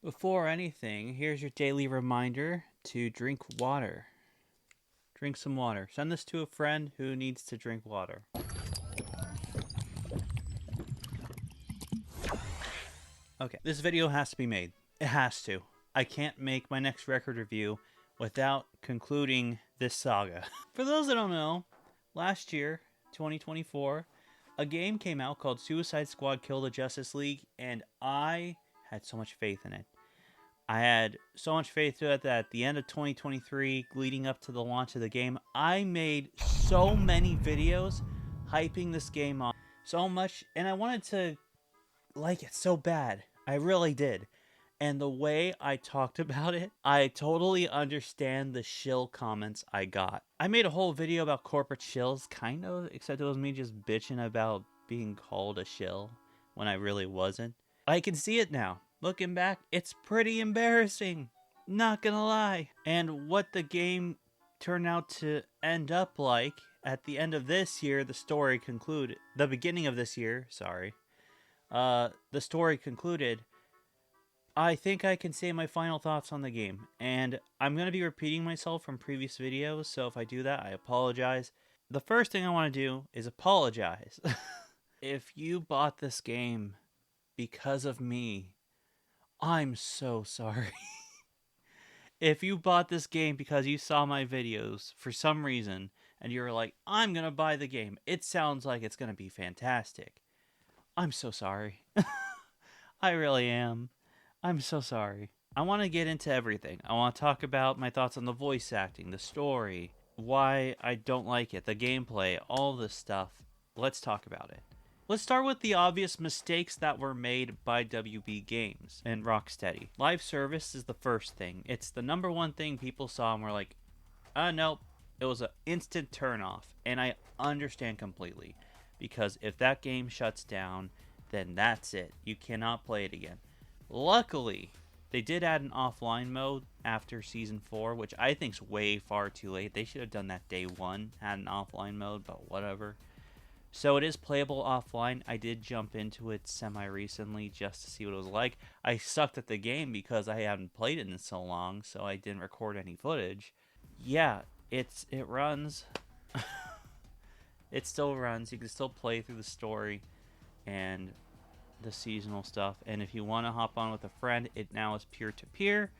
Before anything, here's your daily reminder to drink water. Drink some water. Send this to a friend who needs to drink water. Okay, this video has to be made. It has to. I can't make my next record review without concluding this saga. For those that don't know, last year, 2024, a game came out called Suicide Squad Kill the Justice League, and I had so much faith in it. I had so much faith to it that at the end of 2023, leading up to the launch of the game, I made so many videos hyping this game on so much, and I wanted to like it so bad. I really did. And the way I talked about it, I totally understand the shill comments I got. I made a whole video about corporate shills, kind of, except it was me just bitching about being called a shill when I really wasn't. I can see it now. Looking back, it's pretty embarrassing. Not gonna lie. And what the game turned out to end up like at the end of this year, the story concluded. The beginning of this year, sorry. The story concluded. I think I can say my final thoughts on the game, and I'm going to be repeating myself from previous videos, so if I do that, I apologize. The first thing I want to do is apologize. If you bought this game because of me, I'm so sorry. If you bought this game because you saw my videos for some reason, and you were like, I'm going to buy the game, it sounds like it's going to be fantastic. I'm so sorry. I really am. I'm so sorry. I want to get into everything. I want to talk about my thoughts on the voice acting, the story, why I don't like it, the gameplay, all this stuff. Let's talk about it. Let's start with the obvious mistakes that were made by WB Games and Rocksteady. Live service is the first thing. It's the number one thing people saw and were like, nope. It was an instant turnoff. And I understand completely. Because if that game shuts down, then that's it. You cannot play it again. Luckily, they did add an offline mode after Season 4, which I think is way far too late. They should have done that day one, had an offline mode, but whatever. So it is playable offline. I did jump into it semi-recently just to see what it was like. I sucked at the game because I haven't played it in so long, so I didn't record any footage. Yeah, it runs. It still runs. You can still play through the story and the seasonal stuff, and if you want to hop on with a friend, it now is peer-to-peer,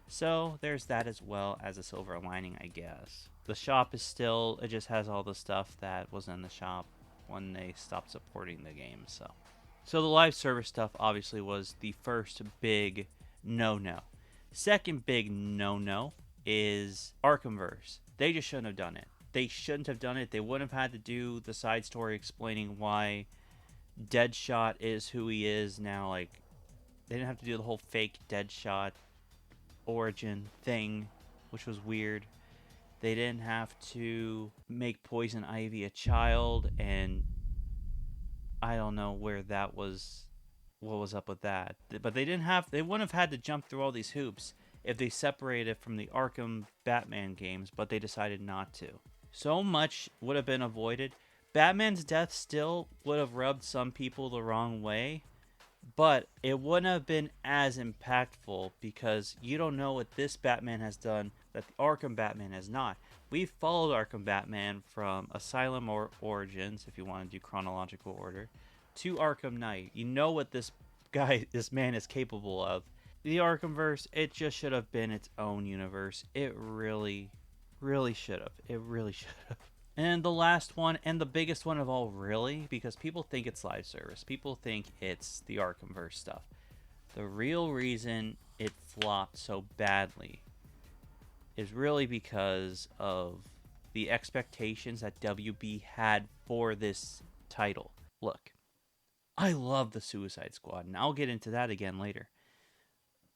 so there's that as well as a silver lining, I guess. The shop is still, it just has all the stuff that was in the shop when they stopped supporting the game. So the live service stuff obviously was the first big no-no. Second big no-no is Arkhamverse. They just shouldn't have done it. They shouldn't have done it. They wouldn't have had to do the side story explaining why Deadshot is who he is now. Like, they didn't have to do the whole fake Deadshot origin thing, which was weird. They didn't have to make Poison Ivy a child, and I don't know where that was, what was up with that. But they wouldn't have had to jump through all these hoops if they separated it from the Arkham Batman games, but they decided not to. So much would have been avoided. Batman's death still would have rubbed some people the wrong way, but it wouldn't have been as impactful because you don't know what this Batman has done that the Arkham Batman has not. We've followed Arkham Batman from Asylum or Origins, if you want to do chronological order, to Arkham Knight. You know what this man is capable of. The Arkhamverse, it just should have been its own universe. It really, really should have. It really should have. And the last one, and the biggest one of all, really, because people think it's live service. People think it's the Arkhamverse stuff. The real reason it flopped so badly is really because of the expectations that WB had for this title. Look, I love the Suicide Squad, and I'll get into that again later.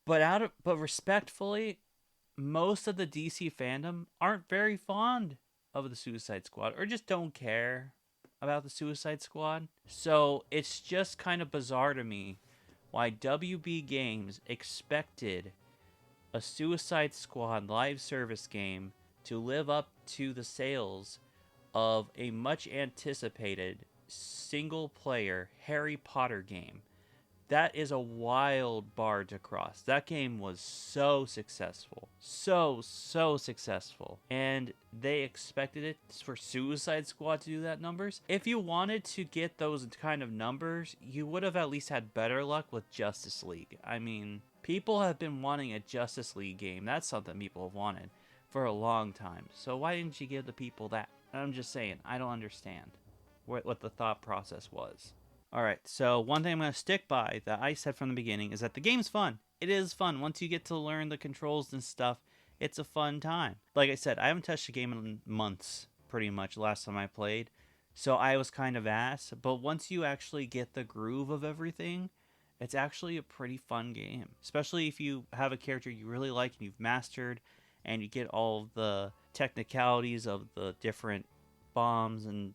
But respectfully, most of the DC fandom aren't very fond of the Suicide Squad, or just don't care about the Suicide Squad. So it's just kind of bizarre to me why WB Games expected a Suicide Squad live service game to live up to the sales of a much anticipated single player Harry Potter game That is a wild bar to cross. That game was so successful. So successful. And they expected it for Suicide Squad to do that numbers. If you wanted to get those kind of numbers, you would have at least had better luck with Justice League. I mean, people have been wanting a Justice League game. That's something people have wanted for a long time. So why didn't you give the people that? I'm just saying, I don't understand what the thought process was. Alright, so one thing I'm going to stick by that I said from the beginning is that the game's fun. It is fun. Once you get to learn the controls and stuff, it's a fun time. Like I said, I haven't touched the game in months, pretty much, last time I played. So I was kind of ass. But once you actually get the groove of everything, it's actually a pretty fun game. Especially if you have a character you really like and you've mastered, and you get all of the technicalities of the different bombs and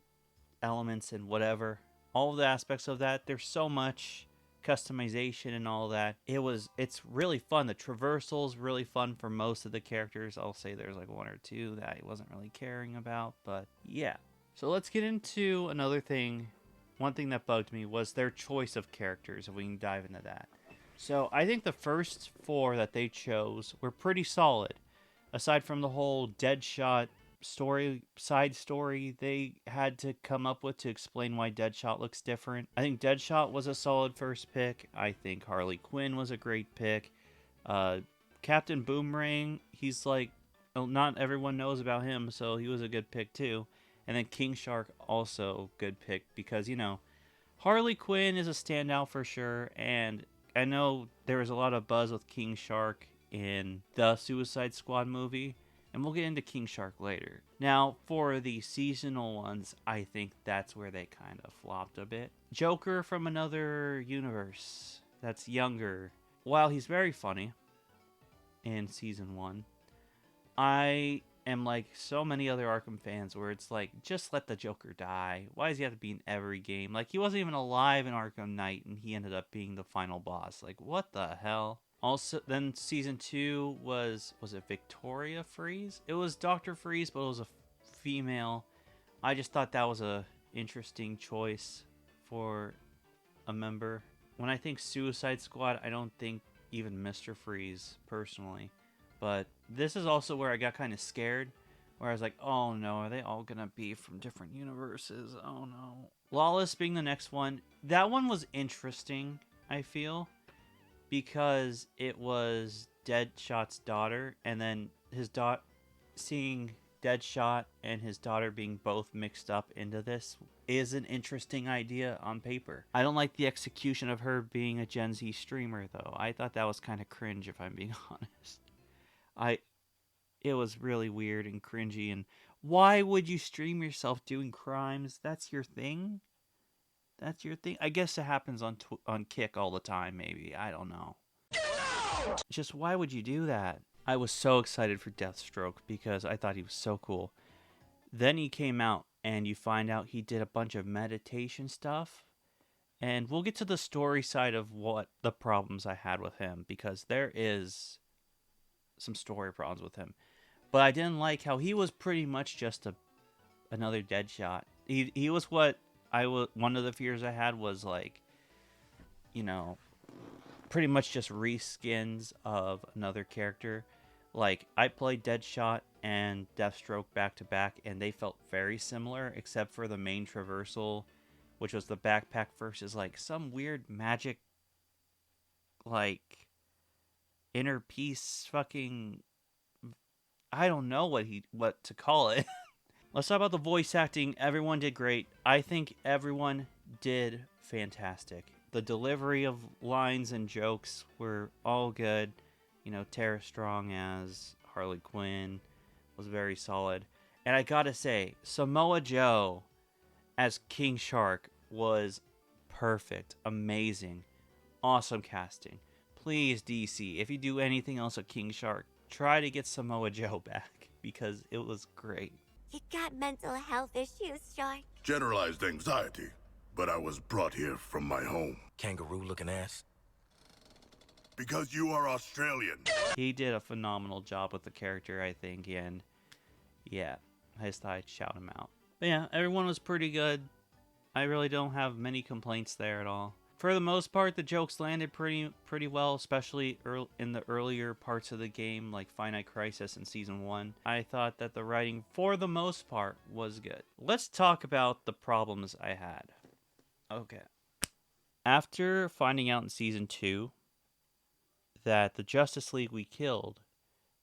elements and whatever. All of the aspects of that, there's so much customization and all that. It's really fun. The traversal's really fun for most of the characters. I'll say there's like one or two that I wasn't really caring about, but yeah. So let's get into another thing. One thing that bugged me was their choice of characters, if we can dive into that. So I think the first 4 that they chose were pretty solid. Aside from the whole Deadshot side story they had to come up with to explain why Deadshot looks different. I think Deadshot was a solid first pick. I think Harley Quinn was a great pick. Captain Boomerang, he's like, not everyone knows about him, so he was a good pick too. And then King Shark, also good pick because, you know, Harley Quinn is a standout for sure, and I know there was a lot of buzz with King Shark in the Suicide Squad movie, and we'll get into King Shark later. Now, for the seasonal ones, I think that's where they kind of flopped a bit. Joker from another universe that's younger. While he's very funny in season 1, I am like so many other Arkham fans where it's like, just let the Joker die. Why does he have to be in every game? Like, he wasn't even alive in Arkham Knight, and he ended up being the final boss. Like, what the hell? Also, then season 2 was it Victoria Freeze? It was Dr. Freeze, but it was a female. I just thought that was a interesting choice for a member. When I think Suicide Squad, I don't think even Mr. Freeze, personally. But this is also where I got kind of scared, where I was like, oh no, are they all gonna be from different universes? Oh no. Lawless being the next one, that one was interesting, I feel, because it was Deadshot's daughter, and then his seeing Deadshot and his daughter being both mixed up into this is an interesting idea on paper. I don't like the execution of her being a Gen Z streamer, though. I thought that was kind of cringe, if I'm being honest. It was really weird and cringy, and why would you stream yourself doing crimes? That's your thing? That's your thing? I guess it happens on Kick all the time, maybe. I don't know. Just why would you do that? I was so excited for Deathstroke because I thought he was so cool. Then he came out, and you find out he did a bunch of meditation stuff. And we'll get to the story side of what the problems I had with him, because there is some story problems with him. But I didn't like how he was pretty much just another Deadshot. He was what one of the fears I had was, like, you know, pretty much just reskins of another character. Like, I played Deadshot and Deathstroke back to back, and they felt very similar, except for the main traversal, which was the backpack versus, like, some weird magic, like, inner peace fucking, I don't know what to call it. Let's talk about the voice acting. Everyone did great. I think everyone did fantastic. The delivery of lines and jokes were all good. You know, Tara Strong as Harley Quinn was very solid. And I gotta say, Samoa Joe as King Shark was perfect. Amazing. Awesome casting. Please, DC, if you do anything else with King Shark, try to get Samoa Joe back, because it was great. You got mental health issues, Shark? Generalized anxiety, but I was brought here from my home. Kangaroo-looking ass. Because you are Australian. He did a phenomenal job with the character, I think, and yeah, I just thought I'd shout him out. But yeah, everyone was pretty good. I really don't have many complaints there at all. For the most part, the jokes landed pretty well, especially in the earlier parts of the game, like Finite Crisis in Season 1. I thought that the writing, for the most part, was good. Let's talk about the problems I had. Okay. After finding out in Season 2 that the Justice League we killed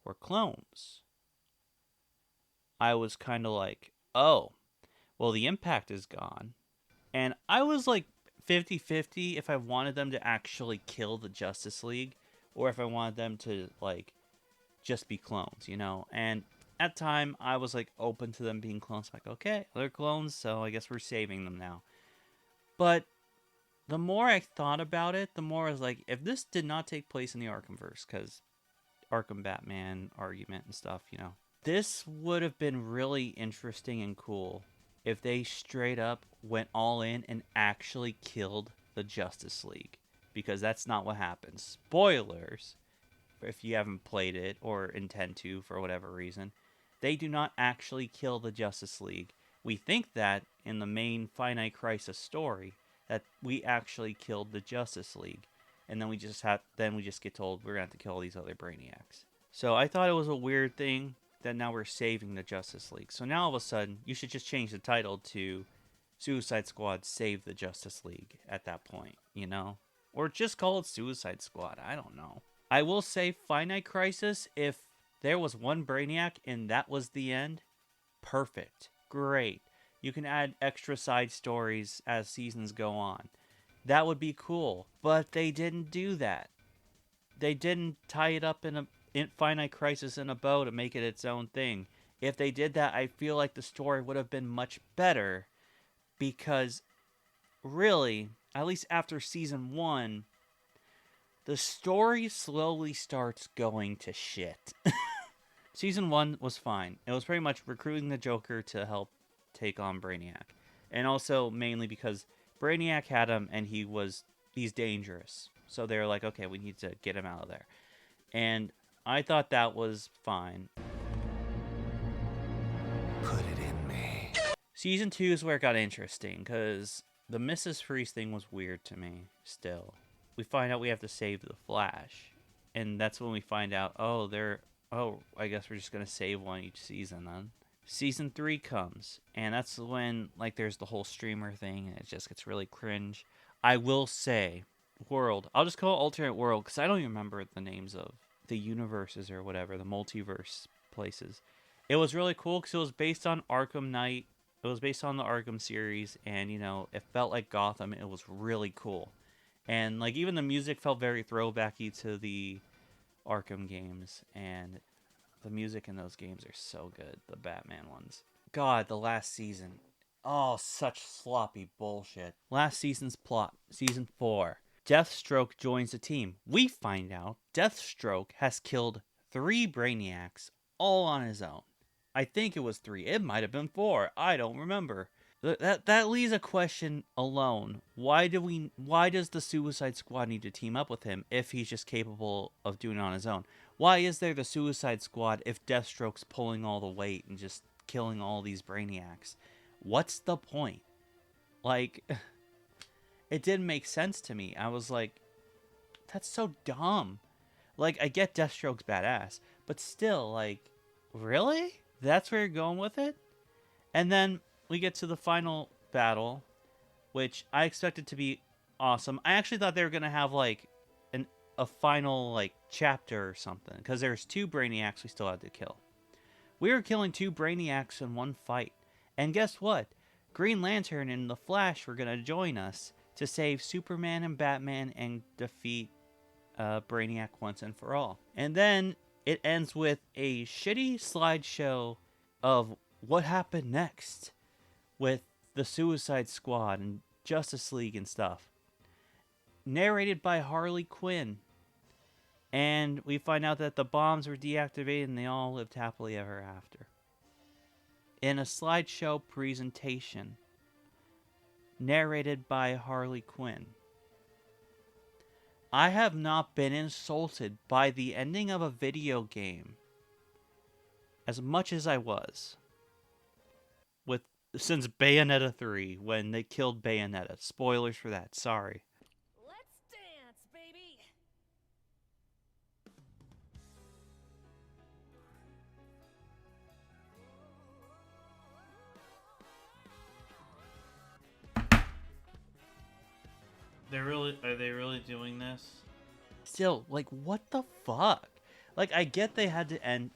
were clones, I was kind of like, oh, well, the impact is gone. And I was like 50-50 if I wanted them to actually kill the Justice League or if I wanted them to, like, just be clones, you know? And at the time, I was, like, open to them being clones. Like, okay, they're clones, so I guess we're saving them now. But the more I thought about it, the more I was like, if this did not take place in the Arkhamverse, because Arkham Batman argument and stuff, you know, this would have been really interesting and cool if they straight up went all in and actually killed the Justice League. Because that's not what happens. Spoilers, if you haven't played it or intend to for whatever reason. They do not actually kill the Justice League. We think that in the main Finite Crisis story, that we actually killed the Justice League. And then we just get told we're going to have to kill all these other Brainiacs. So I thought it was a weird thing that now we're saving the Justice League. So now all of a sudden, you should just change the title to Suicide Squad Save the Justice League at that point, you know? Or just call it Suicide Squad, I don't know. I will say Finite Crisis, if there was one Brainiac and that was the end, perfect, great. You can add extra side stories as seasons go on. That would be cool, but they didn't do that. They didn't tie it up in Finite Crisis in a bow to make it its own thing. If they did that, I feel like the story would have been much better because really, at least after Season 1, the story slowly starts going to shit. Season 1 was fine. It was pretty much recruiting the Joker to help take on Brainiac. And also mainly because Brainiac had him and he's dangerous. So they were like, okay, we need to get him out of there. And I thought that was fine. Put it in me. Season 2 is where it got interesting, because the Mrs. Freeze thing was weird to me, still. We find out we have to save the Flash. And that's when we find out, I guess we're just going to save one each season then. Season 3 comes, and that's when, like, there's the whole streamer thing, and it just gets really cringe. I will say, I'll just call it Alternate World, because I don't even remember the names of the universes or whatever, the multiverse places. It was really cool because it was based on Arkham Knight. It was based on the Arkham series, and, you know, it felt like Gotham. It was really cool. And, like, even the music felt very throwbacky to the Arkham games, and the music in those games are so good, the Batman ones. God, the last season. Oh, such sloppy bullshit. Last season's plot, Season 4. Deathstroke joins the team. We find out Deathstroke has killed 3 Brainiacs all on his own. I think it was 3. It might have been 4. I don't remember. That leaves a question alone. Why does the Suicide Squad need to team up with him if he's just capable of doing it on his own? Why is there the Suicide Squad if Deathstroke's pulling all the weight and just killing all these Brainiacs? What's the point? Like, it didn't make sense to me. I was like, that's so dumb. Like, I get Deathstroke's badass, but still, like, really? That's where you're going with it? And then we get to the final battle, which I expected to be awesome. I actually thought they were going to have, like, a final, like, chapter or something, because there's 2 Brainiacs we still had to kill. We were killing 2 Brainiacs in one fight. And guess what? Green Lantern and the Flash were going to join us to save Superman and Batman and defeat Brainiac once and for all. And then it ends with a shitty slideshow of what happened next with the Suicide Squad and Justice League and stuff. Narrated by Harley Quinn. And we find out that the bombs were deactivated and they all lived happily ever after. In a slideshow presentation. Narrated by Harley Quinn. I have not been insulted by the ending of a video game as much as I was since Bayonetta 3, when they killed Bayonetta. Spoilers for that, sorry. doing this. Still, like, what the fuck? Like, I get they had to end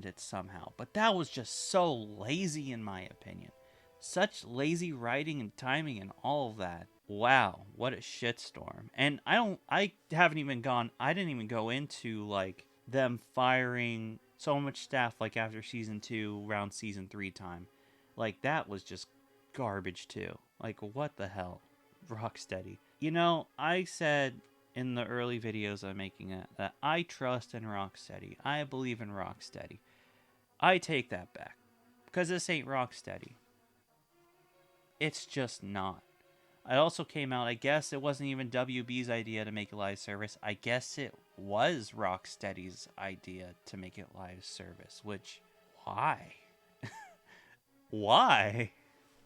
it somehow, but that was just so lazy in my opinion. Such lazy writing and timing and all of that. Wow, what a shitstorm. And I didn't even go into, like, them firing so much staff, like, after season 2, around season 3 time. Like, that was just garbage too. Like, what the hell? Rocksteady. You know, I said in the early videos I'm making it that I trust in Rocksteady. I believe in Rocksteady. I take that back. Because this ain't Rocksteady. It's just not. It also came out, I guess it wasn't even WB's idea to make a live service. I guess it was Rocksteady's idea to make it live service. Which, why? Why?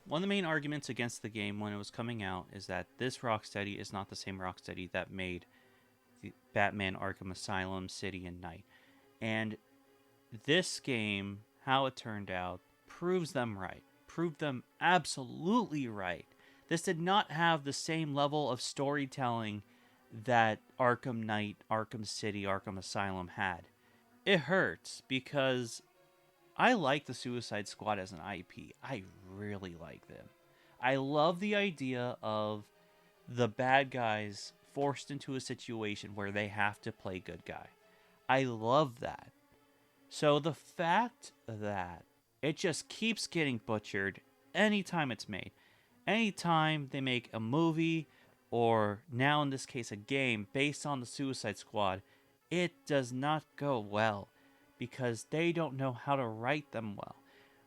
One of the main arguments against the game when it was coming out is that this Rocksteady is not the same Rocksteady that made the Batman Arkham Asylum, City, and Night. And this game, how it turned out, proves them right. Proved them absolutely right. This did not have the same level of storytelling that Arkham Knight, Arkham City, Arkham Asylum had. It hurts because I like the Suicide Squad as an IP. I really like them. I love the idea of the bad guys forced into a situation where they have to play good guy. I love that. So the fact that it just keeps getting butchered anytime it's made, anytime they make a movie, or now in this case a game based on the Suicide Squad, it does not go well because they don't know how to write them well.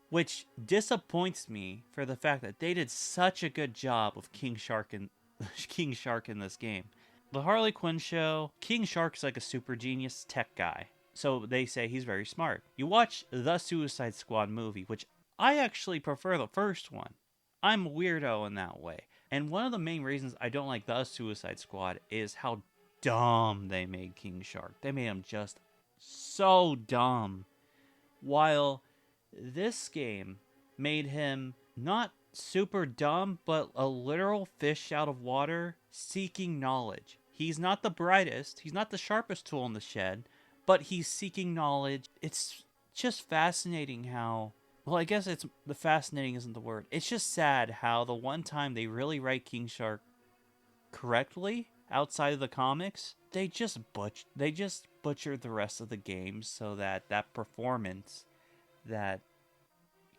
Which disappoints me for the fact that they did such a good job of King Shark in this game. The Harley Quinn show, King Shark's like a super genius tech guy. So they say he's very smart. You watch the Suicide Squad movie, which I actually prefer the first one. I'm a weirdo in that way. And one of the main reasons I don't like the Suicide Squad is how dumb they made King Shark. They made him just so dumb. While this game made him not super dumb, but a literal fish out of water seeking knowledge. He's not the brightest, he's not the sharpest tool in the shed, but he's seeking knowledge. It's just fascinating how... Well, I guess the fascinating isn't the word. It's just sad how the one time they really write King Shark correctly outside of the comics, they just butchered the rest of the game so that performance that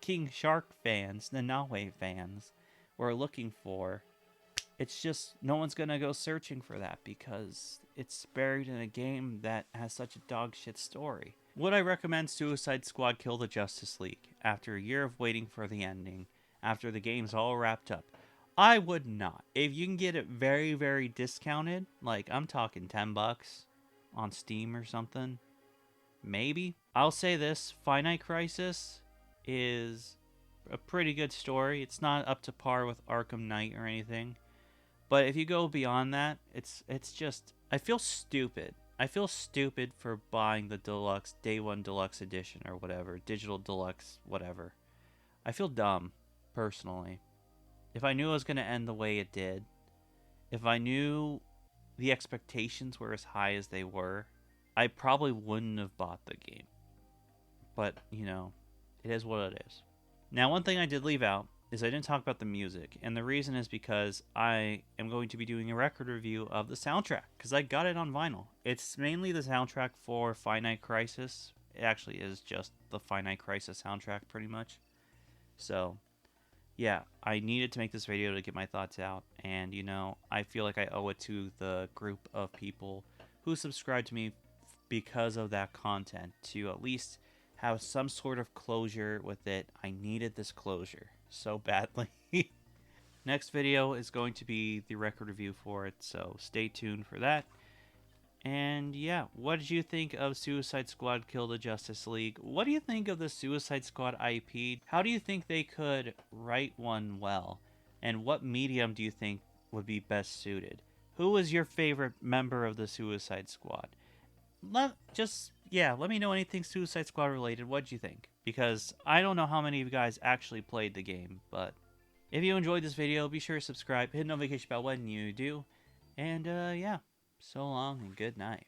King Shark fans, the Nahue fans, were looking for, it's just no one's gonna go searching for that because it's buried in a game that has such a dog shit story. Would I recommend Suicide Squad Kill the Justice League after a year of waiting for the ending, after the game's all wrapped up? I would not. If you can get it very, very discounted, like I'm talking $10 on Steam or something, maybe. I'll say this, Finite Crisis is a pretty good story. It's not up to par with Arkham Knight or anything. But if you go beyond that, it's just... I feel stupid. I feel stupid for buying the deluxe, day one deluxe edition or whatever, digital deluxe, whatever. I feel dumb, personally. If I knew it was going to end the way it did, if I knew the expectations were as high as they were, I probably wouldn't have bought the game. But, you know, it is what it is. Now, one thing I did leave out is I didn't talk about the music, and the reason is because I am going to be doing a record review of the soundtrack, because I got it on vinyl. It's mainly the soundtrack for Finite Crisis. It actually is just the Finite Crisis soundtrack, pretty much. So, yeah, I needed to make this video to get my thoughts out, and, you know, I feel like I owe it to the group of people who subscribe to me because of that content, to at least have some sort of closure with it. I needed this closure so badly. Next video is going to be the record review for it, so stay tuned for that. And yeah, what did you think of Suicide Squad Kill the Justice League? What do you think of the Suicide Squad IP? How do you think they could write one well? And what medium do you think would be best suited? Who was your favorite member of the Suicide Squad? Let me know anything Suicide Squad related. What'd you think? Because I don't know how many of you guys actually played the game, but if you enjoyed this video, be sure to subscribe, hit the notification bell when you do, And yeah, so long and good night.